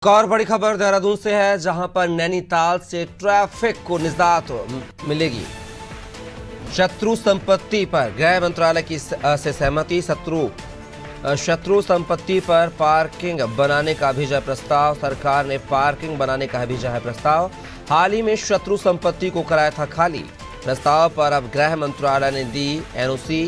एक और बड़ी खबर देहरादून से है, जहां पर नैनीताल से ट्रैफिक को निजात मिलेगी। शत्रु संपत्ति पर गृह मंत्रालय की से सहमति। शत्रु संपत्ति पर पार्किंग बनाने का भेजा प्रस्ताव। सरकार ने पार्किंग बनाने का भेजा है प्रस्ताव। हाल ही में शत्रु संपत्ति को कराया था खाली। प्रस्ताव पर अब गृह मंत्रालय ने दी एनओसी।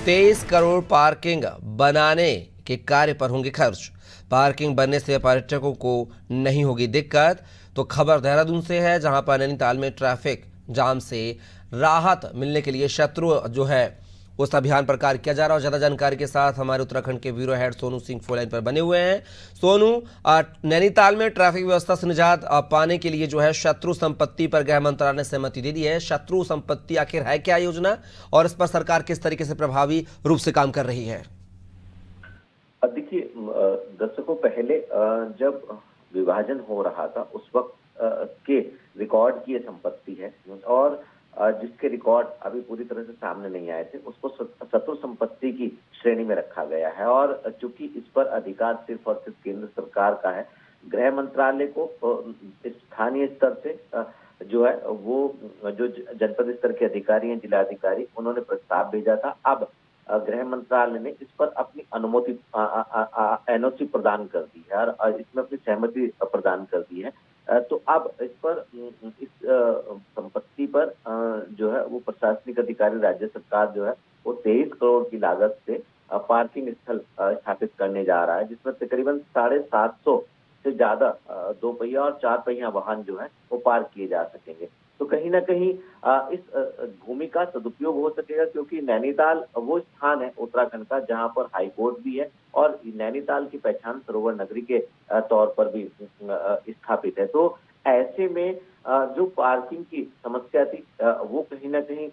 23 करोड़ पार्किंग बनाने के कार्य पर होंगे खर्च। पार्किंग बनने से पर्यटकों को नहीं होगी दिक्कत। तो खबर देहरादून से है, जहां पर नैनीताल में ट्रैफिक जाम से राहत मिलने के लिए शत्रु जो है उस अभियान पर कार्य किया जा रहा है। और ज्यादा जानकारी के साथ हमारे उत्तराखंड के bureau head Sonu Singh phone line पर बने हुए हैं। सोनू, नैनीताल में ट्रैफिक व्यवस्था से निजात पाने के लिए जो है शत्रु संपत्ति पर गृह मंत्रालय ने सहमति दे दी है। शत्रु संपत्ति आखिर है क्या योजना, और इस पर सरकार किस तरीके से प्रभावी रूप से काम कर रही है? देखिए, दशकों पहले जब विभाजन हो रहा था उस वक्त के रिकॉर्ड की ये संपत्ति है, और जिसके रिकॉर्ड अभी पूरी तरह से सामने नहीं आए थे उसको शत्रु संपत्ति की श्रेणी में रखा गया है। और चूंकि इस पर अधिकार सिर्फ और सिर्फ केंद्र सरकार का है, गृह मंत्रालय को स्थानीय स्तर से जो है वो जो जनपद स्तर के अधिकारी हैं, जिलाधिकारी, उन्होंने प्रस्ताव भेजा था। अब गृह मंत्रालय ने इस पर अपनी अनुमति एनओसी प्रदान कर दी है और इसमें अपनी सहमति प्रदान कर दी है। तो अब इस पर इस संपत्ति पर जो है वो प्रशासनिक अधिकारी राज्य सरकार जो है वो 23 करोड़ की लागत से पार्किंग स्थल स्थापित करने जा रहा है, जिसमें तकरीबन 750 से ज्यादा 2 पहिया और 4 पहिया वाहन जो है वो पार्क किए जा सकेंगे। तो कहीं ना कहीं इस भूमि का सदुपयोग हो सकेगा, क्योंकि नैनीताल वो स्थान है उत्तराखंड का जहां पर हाई कोर्ट भी है और नैनीताल की पहचान सरोवर नगरी के तौर पर भी स्थापित है। तो ऐसे में जो पार्किंग की समस्या थी वो कहीं ना कहीं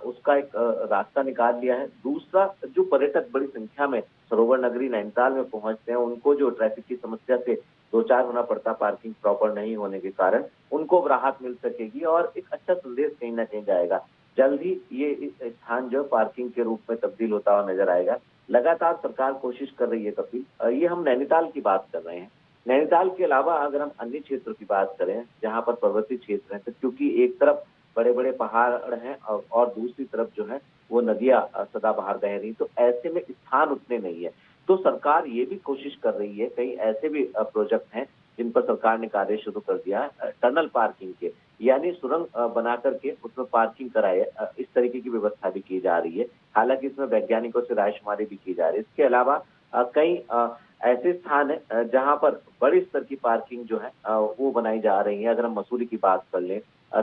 उसका एक रास्ता निकाल लिया है। दूसरा, जो पर्यटक बड़ी संख्या में सरोवर नगरी नैनीताल में पहुंचते हैं, उनको जो ट्रैफिक की समस्या से दो चार होना पड़ता पार्किंग प्रॉपर नहीं होने के कारण, उनको राहत मिल सकेगी और एक अच्छा संदेश कहीं ना कहीं जाएगा। जल्द ही ये स्थान जो पार्किंग के रूप में तब्दील होता हुआ नजर आएगा। लगातार सरकार कोशिश कर रही है कपिल। ये हम नैनीताल की बात कर रहे हैं। नैनीताल के अलावा अगर हम अन्य क्षेत्रों की बात करें जहाँ पर पर्वतीय क्षेत्र है, तो क्योंकि एक तरफ बड़े बड़े पहाड़ हैं और दूसरी तरफ जो है वो नदियां सदाबहार बह रही, तो ऐसे में स्थान उतने नहीं है। तो सरकार ये भी कोशिश कर रही है, कई ऐसे भी प्रोजेक्ट हैं जिन पर सरकार ने कार्य शुरू कर दिया है, टनल पार्किंग के, यानी सुरंग बना करके उसमें पार्किंग कराए, इस तरीके की व्यवस्था भी की जा रही है। हालांकि इसमें वैज्ञानिकों से रायशुमारी भी की जा रही है। इसके अलावा कई ऐसे स्थान है जहां पर बड़ी स्तर की पार्किंग जो है वो बनाई जा रही है। अगर हम मसूरी की बात कर लें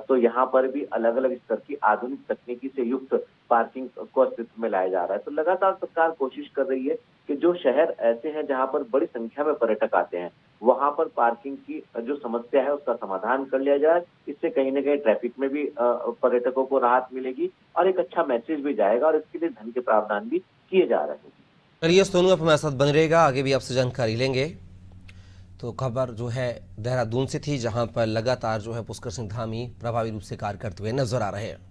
तो यहाँ पर भी अलग अलग स्तर की आधुनिक तकनीकी से युक्त पार्किंग को अस्तित्व में लाया जा रहा है। तो लगातार सरकार कोशिश कर रही है कि जो शहर ऐसे हैं जहाँ पर बड़ी संख्या में पर्यटक आते हैं, वहां पर पार्किंग की जो समस्या है उसका समाधान कर लिया जाए। इससे कहीं ना कहीं ट्रैफिक में भी पर्यटकों को राहत मिलेगी और एक अच्छा मैसेज भी जाएगा, और इसके लिए धन के प्रावधान भी किए जा रहे हैं। चलिए सोनू, आप हमारे साथ बन रहेगा, आगे भी आपसे जानकारी लेंगे। तो खबर जो है देहरादून से थी, जहां पर लगातार जो है पुष्कर सिंह धामी प्रभावी रूप से कार्य करते हुए नजर आ रहे हैं।